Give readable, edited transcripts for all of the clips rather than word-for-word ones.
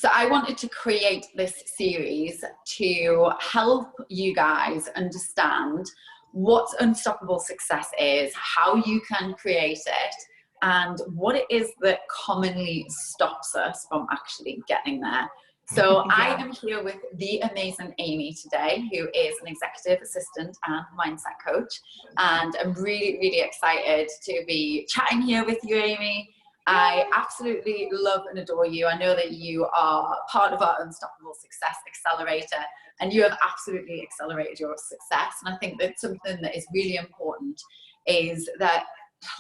So I wanted to create this series to help you guys understand what unstoppable success is, how you can create it, and what it is that commonly stops us from actually getting there. So I am here with the amazing Aimee today, who is an executive assistant and mindset coach. And I'm really, really excited to be chatting here with you, Aimee. I absolutely love and adore you. I know that you are part of our Unstoppable Success Accelerator, and you have absolutely accelerated your success. And I think that something that is really important is that,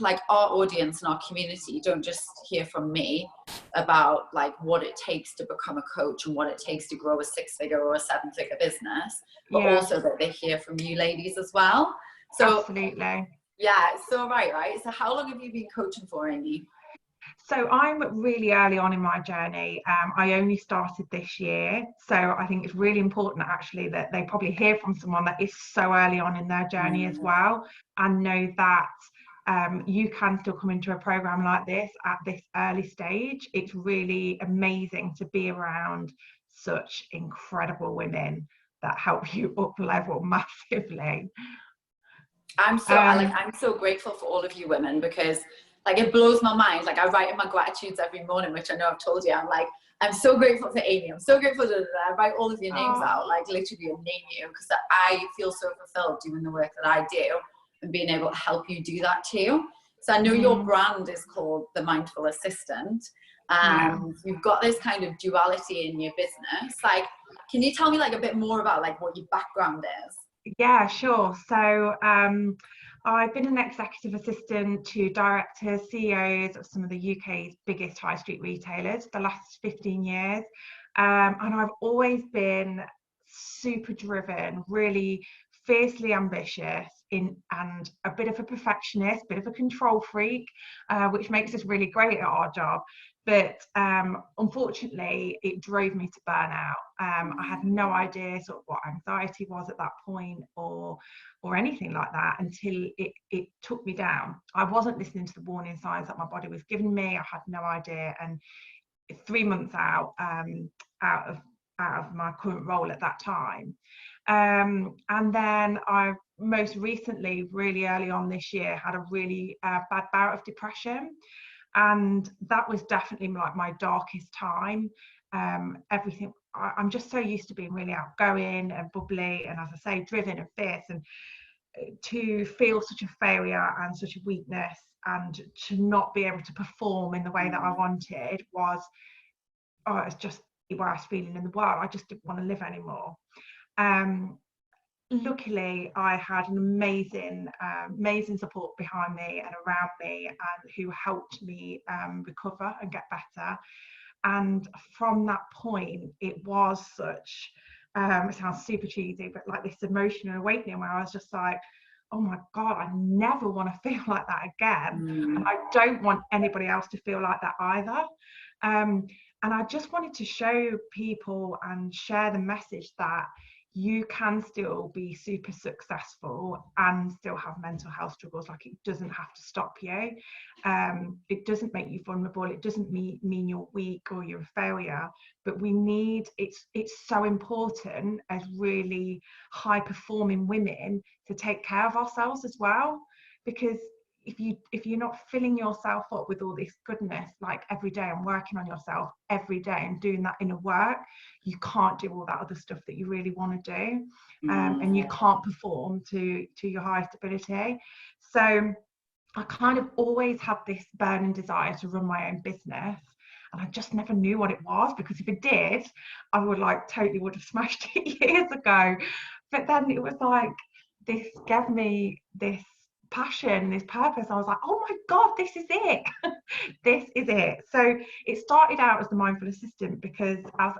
like, our audience and our community don't just hear from me about like what it takes to become a coach and what it takes to grow a 6-figure or a 7-figure business, but also that they hear from you ladies as well. So absolutely. Yeah, so right. So how long have you been coaching for, Aimee? So I'm really early on in my journey. I only started this year. So I think it's really important actually that they probably hear from someone that is so early on in their journey as well, and know that you can still come into a program like this at this early stage. It's really amazing to be around such incredible women that help you up level massively. I'm so grateful for all of you women, because like it blows my mind. Like I write in my gratitudes every morning, which I know I've told you. I'm like, I'm so grateful for Aimee. I'm so grateful that I write all of your names out, like literally and name you, because I feel so fulfilled doing the work that I do and being able to help you do that too. So I know your brand is called The Mindful Assistant, and you've got this kind of duality in your business. Like, can you tell me like a bit more about like what your background is? Yeah, sure. So I've been an executive assistant to directors, CEOs of some of the UK's biggest high street retailers for the last 15 years. And I've always been super driven, really fiercely ambitious, and a bit of a perfectionist, bit of a control freak, which makes us really great at our job. But unfortunately, it drove me to burnout. I had no idea sort of what anxiety was at that point, or anything like that, until it took me down. I wasn't listening to the warning signs that my body was giving me. I had no idea. And 3 months out of my current role at that time, and then I most recently, really early on this year, had a really bad bout of depression. And that was definitely like my darkest time. Everything, I'm just so used to being really outgoing and bubbly, and as I say, driven and fierce, and to feel such a failure and such a weakness, and to not be able to perform in the way that I wanted it's just the worst feeling in the world. I just didn't want to live anymore. Luckily, I had an amazing support behind me and around me, and who helped me recover and get better. And from that point, it was such, it sounds super cheesy, but like this emotional awakening where I was just like, oh my God, I never want to feel like that again. And I don't want anybody else to feel like that either. And I just wanted to show people and share the message that you can still be super successful and still have mental health struggles. Like, it doesn't have to stop you. It doesn't make you vulnerable. It doesn't mean you're weak or you're a failure. But it's so important as really high performing women to take care of ourselves as well, because if you're not filling yourself up with all this goodness, like every day, and working on yourself every day and doing that inner work, you can't do all that other stuff that you really want to do, and you can't perform to your highest ability. So I kind of always had this burning desire to run my own business, and I just never knew what it was, because if it did, I would have smashed it years ago. But then it was like, this gave me this passion, this purpose. I was like, oh my God, this is it. This is it. So it started out as the Mindful Assistant, because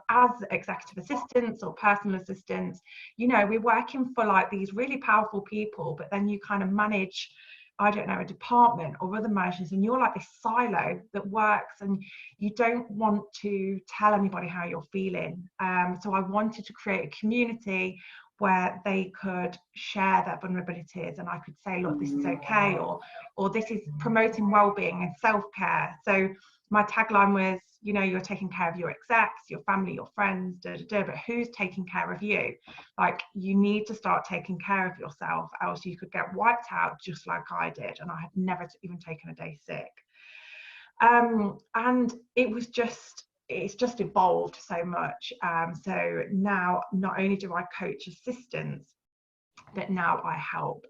as executive assistants or personal assistants, you know, we're working for like these really powerful people, but then you kind of manage, I don't know, a department or other managers, and you're like this silo that works, and you don't want to tell anybody how you're feeling. So I wanted to create a community where they could share their vulnerabilities, and I could say, look, this is okay, or this is promoting well-being and self-care. So my tagline was, you know, you're taking care of your execs, your family, your friends, but who's taking care of you? Like, you need to start taking care of yourself, else you could get wiped out just like I did, and I had never even taken a day sick. And it's just evolved so much. So now not only do I coach assistants, but now I help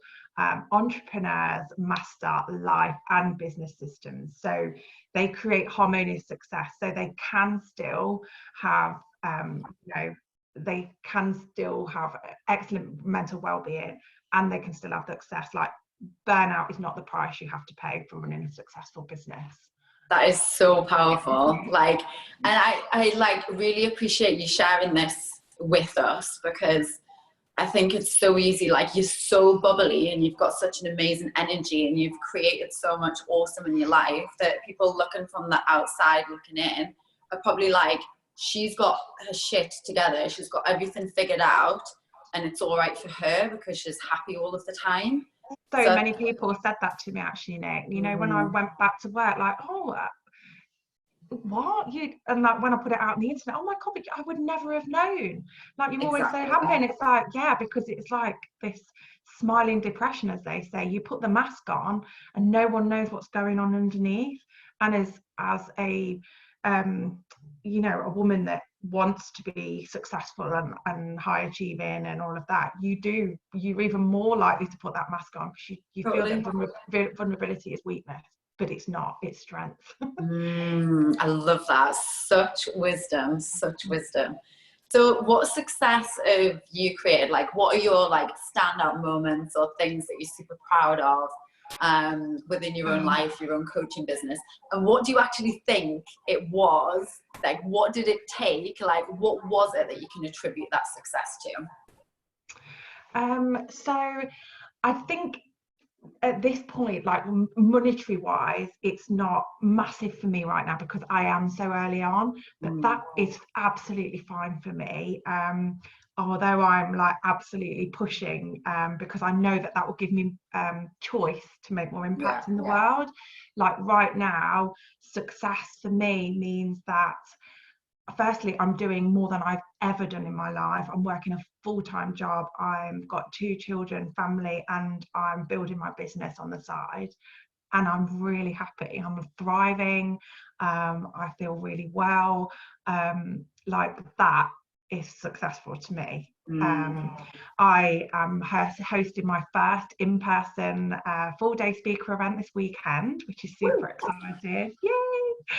entrepreneurs master life and business systems, so they create harmonious success, so they can still have they can still have excellent mental well-being, and they can still have success. Like, burnout is not the price you have to pay for running a successful business. That is so powerful. Like, and I like really appreciate you sharing this with us, because I think it's so easy. Like, you're so bubbly and you've got such an amazing energy and you've created so much awesome in your life that people looking from the outside looking in are probably like, she's got her shit together, she's got everything figured out, and it's all right for her because she's happy all of the time. So many people said that to me, actually, Nick. You know, when I went back to work, like, oh, what you, and like when I put it out on the internet, oh my god, I would never have known. Like, you're always so happy, and it's like, yeah, because it's like this smiling depression, as they say. You put the mask on and no one knows what's going on underneath. And as a you know, a woman that wants to be successful and high achieving and all of that, you're even more likely to put that mask on, because you feel that vulnerability is weakness, but it's not, it's strength. I love that. Such wisdom, such wisdom. So what success have you created? Like, what are your like standout moments or things that you're super proud of within your own life, your own coaching business? And what do you actually think it was? Like, what did it take? Like, what was it that you can attribute that success to? So I think at this point, like, monetary wise, it's not massive for me right now because I am so early on, but that is absolutely fine for me. Although I'm like absolutely pushing, because I know that will give me choice to make more impact in the world. Like, right now, success for me means that, firstly, I'm doing more than I've ever done in my life. I'm working a full-time job. I've got 2 children, family, and I'm building my business on the side. And I'm really happy. I'm thriving. I feel really well. Like, that is successful to me. I am hosting my first in-person full-day speaker event this weekend, which is super exciting. Yay!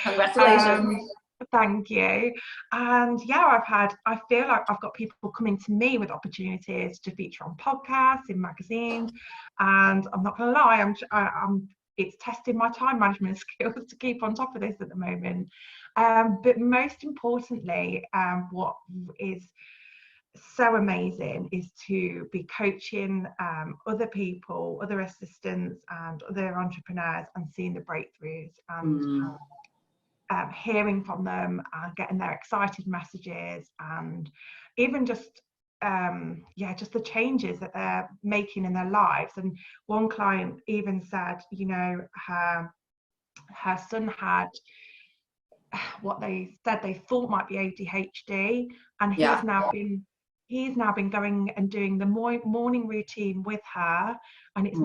Congratulations. Thank you. And yeah, I feel like I've got people coming to me with opportunities to feature on podcasts, in magazines, and I'm not going to lie, it's testing my time management skills to keep on top of this at the moment. But most importantly, what is so amazing is to be coaching other people, other assistants and other entrepreneurs, and seeing the breakthroughs and hearing from them and getting their excited messages, and even just the changes that they're making in their lives. And one client even said, you know, her son had what they said they thought might be ADHD, and he's now been going and doing the morning routine with her, and it's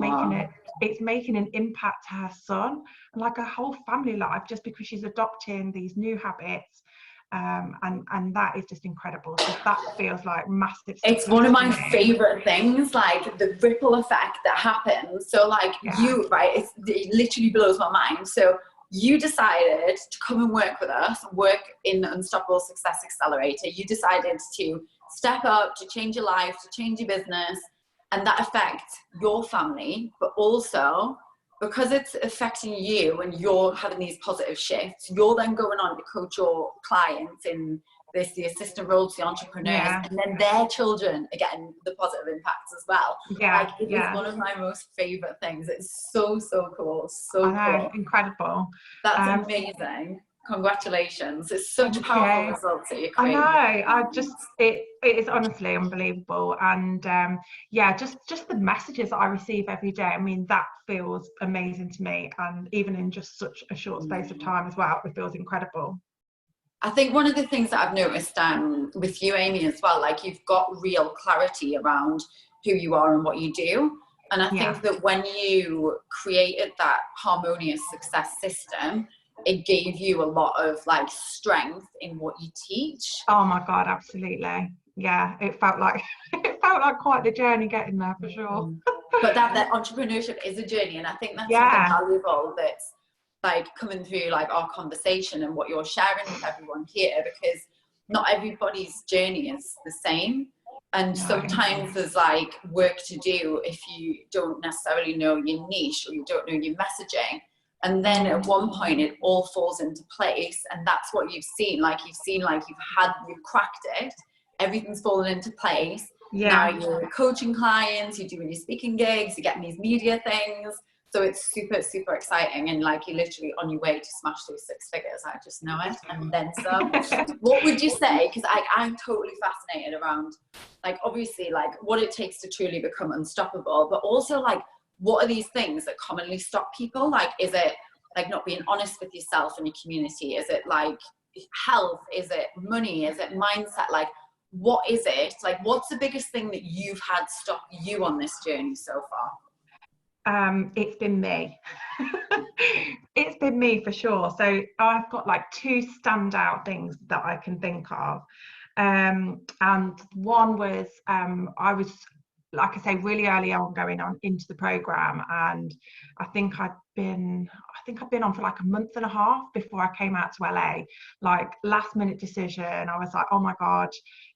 making an impact to her son and like a whole family life, just because she's adopting these new habits. And that is just incredible. So that feels like massive. It's one of my favorite things, like the ripple effect that happens. So like it literally blows my mind. So you decided to come and work with us, work in the Unstoppable Success Accelerator. You decided to step up, to change your life, to change your business, and that affects your family, but also because it's affecting you and you're having these positive shifts, you're then going on to coach your clients in the assistant roles, the entrepreneurs, and then their children are getting the positive impacts as well. Like, it is one of my most favorite things. It's so cool. Cool. Incredible. That's amazing. Congratulations. It's such powerful results that you're creating. I know. It is honestly unbelievable. And just the messages that I receive every day, I mean, that feels amazing to me. And even in just such a short space of time as well, it feels incredible. I think one of the things that I've noticed with you, Aimee, as well, like you've got real clarity around who you are and what you do. And I think that when you created that harmonious success system, it gave you a lot of like strength in what you teach. Oh my God, absolutely. Yeah, it felt like quite the journey getting there, for sure. But that entrepreneurship is a journey, and I think that's something valuable that's like coming through like our conversation and what you're sharing with everyone here, because not everybody's journey is the same. And sometimes there's like work to do if you don't necessarily know your niche or you don't know your messaging. And then at one point it all falls into place, and that's what you've seen. Like you've cracked it, everything's fallen into place. Now you're coaching clients, you're doing your speaking gigs, you're getting these media things. So it's super, super exciting, and like you're literally on your way to smash those 6 figures. I just know it, and then some. What would you say? Because I'm totally fascinated around, like, obviously, like what it takes to truly become unstoppable, but also like what are these things that commonly stop people? Like, is it like not being honest with yourself and your community? Is it like health? Is it money? Is it mindset? Like, what is it? Like, what's the biggest thing that you've had stop you on this journey so far? It's been me. It's been me for sure. So I've got like 2 standout things that I can think of. And one was I was, like I say, really early on going on into the program, and I think I'd been on for like a month and a half before I came out to LA. Like, last minute decision. I was like, oh my God,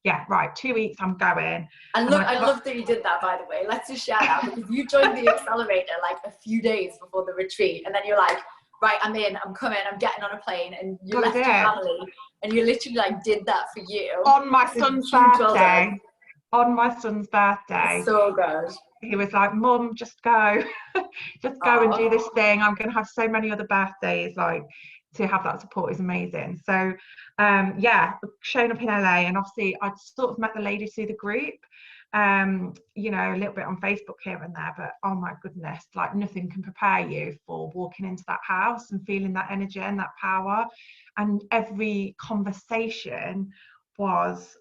yeah, right, 2 weeks, I'm going. And look, I love that you did that, by the way. Let's just share that, because you joined the accelerator like a few days before the retreat, and then you're like, right, I'm in, I'm coming, I'm getting on a plane, and you left your family, and you literally like did that for you on my son's birthday. On my son's birthday. So good. He was like, Mum, just go. Just go and do this thing. I'm going to have so many other birthdays. Like, to have that support is amazing. So, showing up in LA, and obviously I'd sort of met the ladies through the group, you know, a little bit on Facebook here and there, but oh my goodness, like nothing can prepare you for walking into that house and feeling that energy and that power. And every conversation was,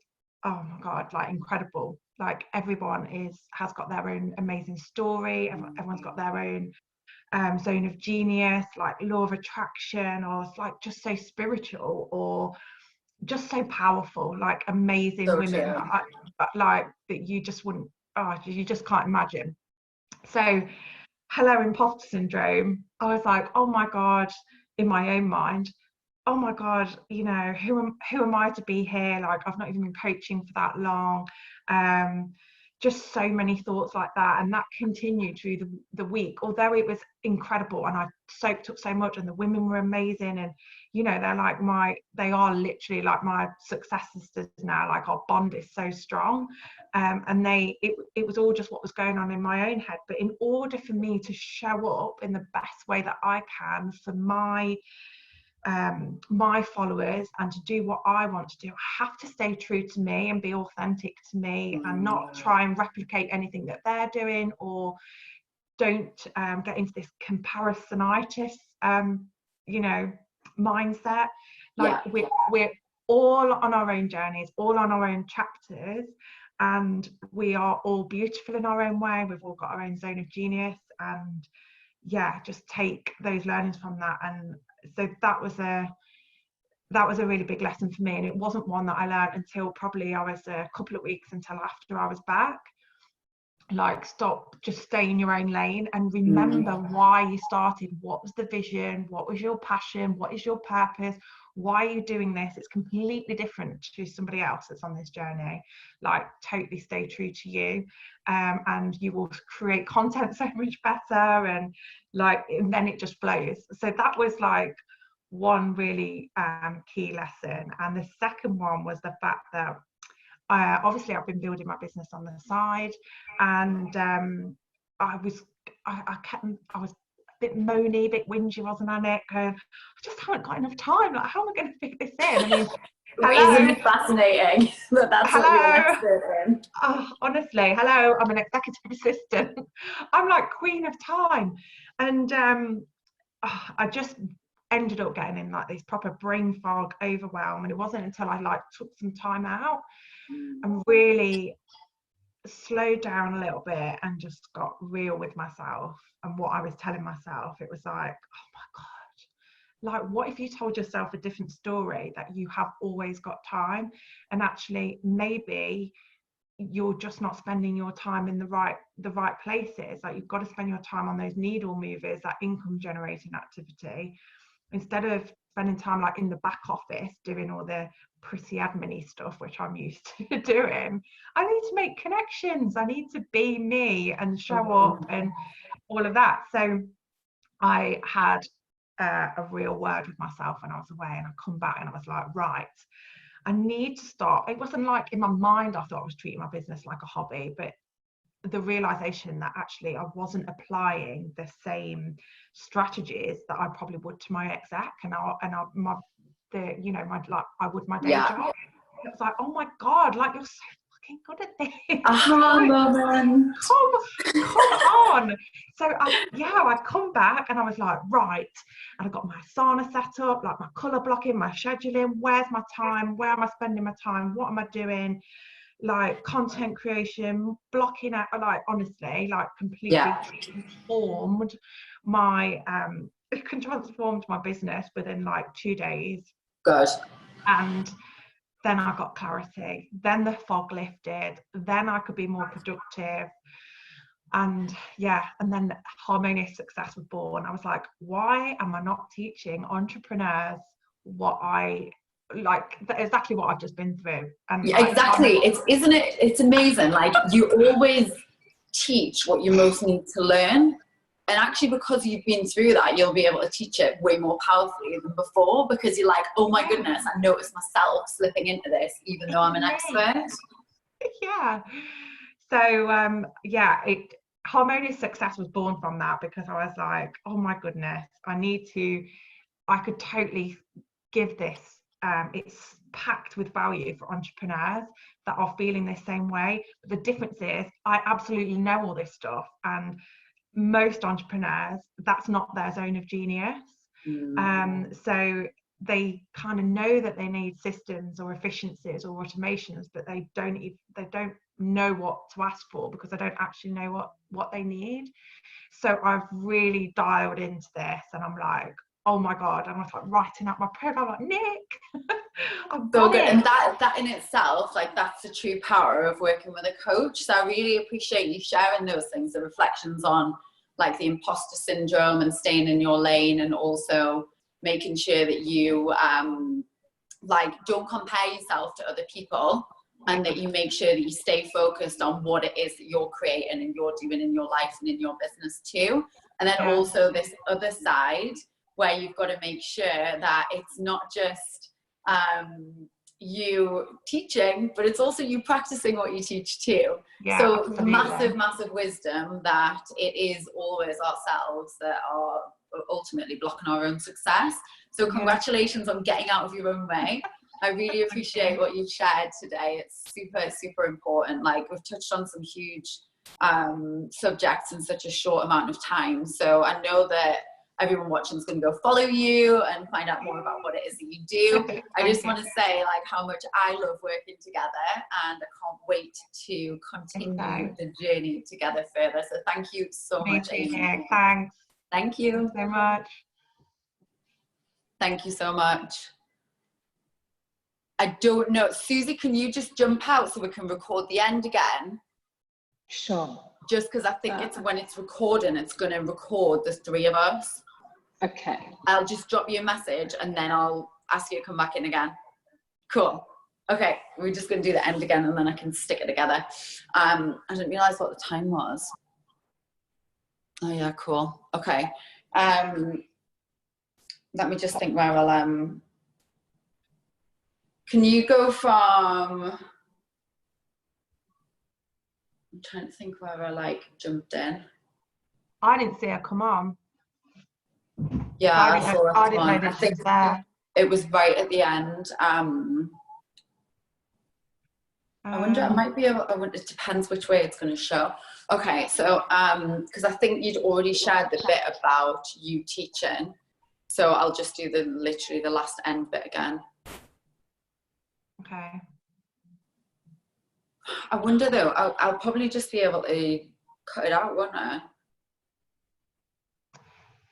oh my God, like incredible. Like, everyone has got their own amazing story. Everyone's got their own zone of genius, like law of attraction, or it's like just so spiritual, or just so powerful, like amazing women that you just wouldn't, you just can't imagine. So, hello imposter syndrome. I was like, oh my God, in my own mind, oh my God, you know, who am I to be here? Like, I've not even been coaching for that long. Just so many thoughts like that, and that continued through the week, although it was incredible and I soaked up so much, and the women were amazing, and you know, they are literally like my success sisters now. Like, our bond is so strong, and it was all just what was going on in my own head. But in order for me to show up in the best way that I can for my followers and to do what I want to do, I have to stay true to me and be authentic to me, and not try and replicate anything that they're doing, or don't get into this comparisonitis you know, mindset. Like, we're all on our own journeys, all on our own chapters, and we are all beautiful in our own way. We've all got our own zone of genius, and just take those learnings from that. And so that was a really big lesson for me, and it wasn't one that I learned until probably I was a couple of weeks until after I was back. Like, just stay in your own lane and remember why you started. What was the vision? What was your passion? What is your purpose? Why are you doing this? It's completely different to somebody else that's on this journey. Like, totally stay true to you, and you will create content so much better, and then it just flows. So that was like one really key lesson. And the second one was the fact that obviously I've been building my business on the side, and I was a bit moany, a bit whingy, wasn't I, Nick? I just haven't got enough time. Like, how am I going to fit this in? I mean, isn't it fascinating that that's what you're an expert in? Honestly, hello, I'm an executive assistant. I'm like queen of time, and I just ended up getting in like this proper brain fog, overwhelm. And it wasn't until I like took some time out and really slowed down a little bit and just got real with myself and what I was telling myself. It was like, oh my God, like what if you told yourself a different story, that you have always got time, and actually maybe you're just not spending your time in the right places. Like you've got to spend your time on those needle movers, that income generating activity, instead of spending time like in the back office doing all the pretty admin-y stuff, which I'm used to doing. I need to make connections, I need to be me and show up and all of that. So I had a real word with myself when I was away, and I come back and I was like, right, I need to start. It wasn't like in my mind I thought I was treating my business like a hobby, but the realization that actually I wasn't applying the same strategies that I probably would to my exec and my day job. It was like, oh my God, like you're so fucking good at this. Moment. Come on. So I come back and I was like, right. And I got my Asana set up, like my color blocking, my scheduling, where's my time? Where am I spending my time? What am I doing? Like content creation, blocking out, like honestly, like completely transformed my business within like 2 days. Good. And then I got clarity, then the fog lifted, then I could be more productive. And then Harmonious Success was born. I was like, why am I not teaching entrepreneurs what I like, exactly what I've just been through? And exactly. It's amazing. Like you always teach what you most need to learn. And actually, because you've been through that, you'll be able to teach it way more powerfully than before, because you're like, oh my goodness, I noticed myself slipping into this, even though I'm an expert. Yeah. So, Harmonious Success was born from that, because I was like, oh my goodness, I could totally give this. It's packed with value for entrepreneurs that are feeling the same way. But the difference is I absolutely know all this stuff, and most entrepreneurs, that's not their zone of genius. So they kind of know that they need systems or efficiencies or automations, but they don't know what to ask for, because they don't actually know what they need. So I've really dialed into this, and I'm like, oh my God, and I was like writing out my program, like, Nick, I've got it. And that in itself, like, that's the true power of working with a coach. So I really appreciate you sharing those things, the reflections on like the imposter syndrome and staying in your lane, and also making sure that you like don't compare yourself to other people, and that you make sure that you stay focused on what it is that you're creating and you're doing in your life and in your business too. And then also this other side where you've got to make sure that it's not just you teaching, but it's also you practicing what you teach too. So absolutely. massive wisdom that it is always ourselves that are ultimately blocking our own success. So congratulations on getting out of your own way. I really appreciate what you've shared today. It's super important. Like, we've touched on some huge subjects in such a short amount of time. So I know that everyone watching is going to go follow you and find out more about what it is that you do. I just want to say, like, how much I love working together, and I can't wait to continue the journey together further. So thank you so much, Aimee. Thanks. Thank you so much. Thank you so much. I don't know, Susie, can you just jump out so we can record the end again? Sure. Just because I think it's when it's recording, it's going to record the three of us. Okay. I'll just drop you a message and then I'll ask you to come back in again. Cool. Okay, we're just going to do the end again and then I can stick it together. I didn't realize what the time was. Oh yeah, cool. Okay. Let me just think where I'll can you go from, I'm trying to think where I like jumped in. I didn't see her come on. Yeah, I didn't know that she was there. It was right at the end. I wonder, it might be, it depends which way it's going to show. Okay, so, because I think you'd already shared the bit about you teaching. So I'll just do literally the last end bit again. Okay. I wonder though, I'll probably just be able to cut it out, won't I?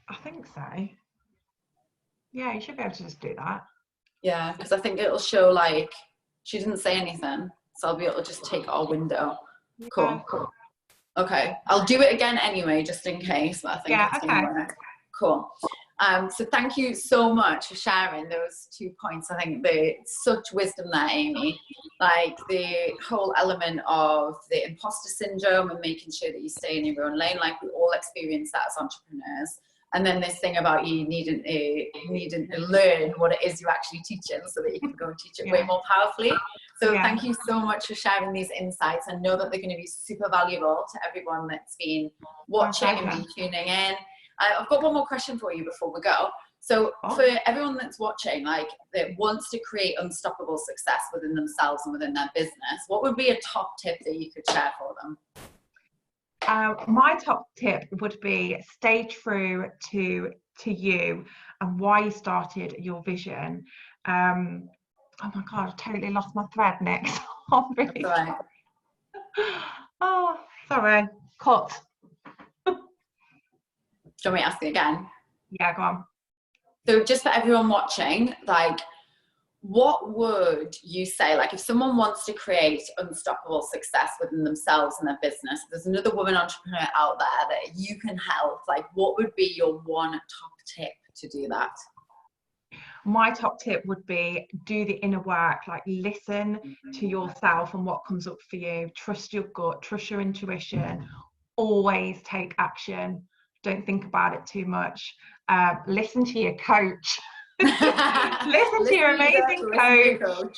I think so. Yeah, you should be able to just do that. Yeah, because I think it'll show like, she didn't say anything. So I'll be able to just take our window. Cool. Cool. Okay, I'll do it again anyway, just in case, but I think it's going to work. Cool. So thank you so much for sharing those 2 points. I think there's such wisdom there, Aimee. Like the whole element of the imposter syndrome and making sure that you stay in your own lane. Like we all experience that as entrepreneurs. And then this thing about you needing to learn what it is you're actually teaching so that you can go and teach it way more powerfully. So thank you so much for sharing these insights. I know that they're going to be super valuable to everyone that's been watching and been tuning in. I've got one more question for you before we go. So for everyone that's watching, like that wants to create unstoppable success within themselves and within their business, what would be a top tip that you could share for them? My top tip would be stay true to you and why you started your vision. Oh my God, I totally lost my thread, Nick. Sorry. Right. Oh, sorry. Cut. Shall we ask it again? Yeah, go on. So just for everyone watching, like, what would you say, like if someone wants to create unstoppable success within themselves and their business, there's another woman entrepreneur out there that you can help, like what would be your one top tip to do that? My top tip would be do the inner work, like listen to yourself and what comes up for you. Trust your gut, trust your intuition, always take action. Don't think about it too much. Listen to your coach. listen to your amazing coach.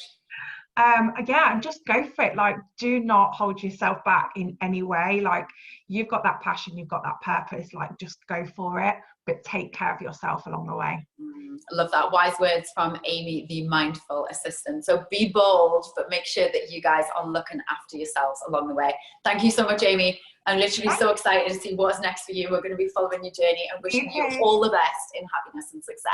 Yeah, and just go for it. Like, do not hold yourself back in any way. Like, you've got that passion, you've got that purpose. Like, just go for it, but take care of yourself along the way. I love that. Wise words from Aimee, the mindful assistant. So be bold, but make sure that you guys are looking after yourselves along the way. Thank you so much, Aimee. I'm literally so excited to see what's next for you. We're going to be following your journey and wishing you all the best in happiness and success.